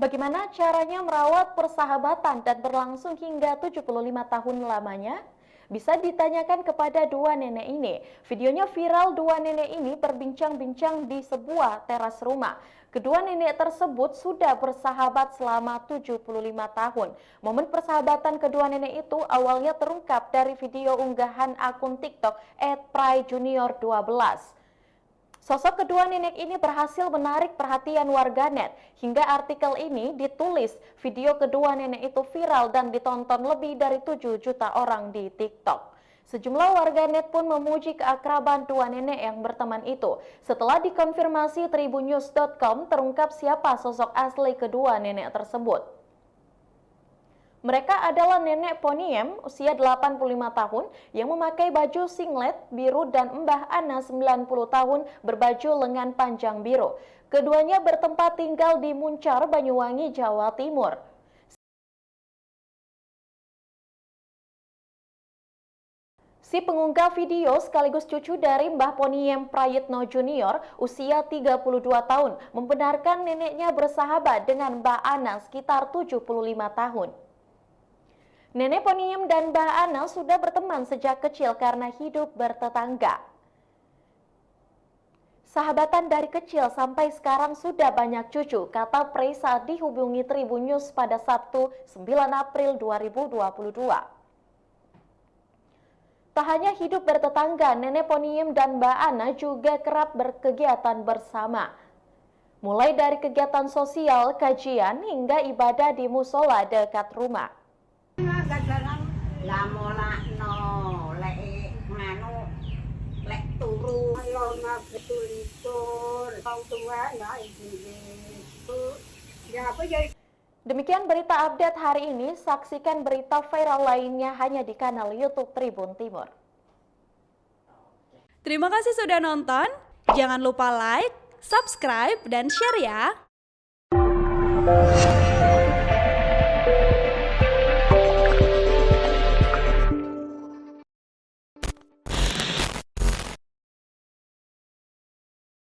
Bagaimana caranya merawat persahabatan dan berlangsung hingga 75 tahun lamanya? Bisa ditanyakan kepada dua nenek ini. Videonya viral, dua nenek ini berbincang-bincang di sebuah teras rumah. Kedua nenek tersebut sudah bersahabat selama 75 tahun. Momen persahabatan kedua nenek itu awalnya terungkap dari video unggahan akun TikTok @pryjunior12. Sosok kedua nenek ini berhasil menarik perhatian warganet. Hingga artikel ini ditulis, video kedua nenek itu viral dan ditonton lebih dari 7 juta orang di TikTok. Sejumlah warganet pun memuji keakraban dua nenek yang berteman itu. Setelah dikonfirmasi tribunnews.com, terungkap siapa sosok asli kedua nenek tersebut. Mereka adalah nenek Poniem, usia 85 tahun, yang memakai baju singlet biru dan Mbah Ana 90 tahun berbaju lengan panjang biru. Keduanya bertempat tinggal di Muncar, Banyuwangi, Jawa Timur. Si pengunggah video sekaligus cucu dari Mbah Poniem Prayitno Junior, usia 32 tahun, membenarkan neneknya bersahabat dengan Mbah Ana sekitar 75 tahun. Nenek Poniem dan Mbah Ana sudah berteman sejak kecil karena hidup bertetangga. Sahabatan dari kecil sampai sekarang sudah banyak cucu, kata Prey saat dihubungi Tribun News pada Sabtu 9 April 2022. Tak hanya hidup bertetangga, Nenek Poniem dan Mbah Ana juga kerap berkegiatan bersama. Mulai dari kegiatan sosial, kajian, hingga ibadah di musola dekat rumah. Demikian berita update hari ini. Saksikan berita viral lainnya hanya di kanal YouTube Tribun Timur. Terima kasih sudah nonton. Jangan lupa like, subscribe, dan share ya.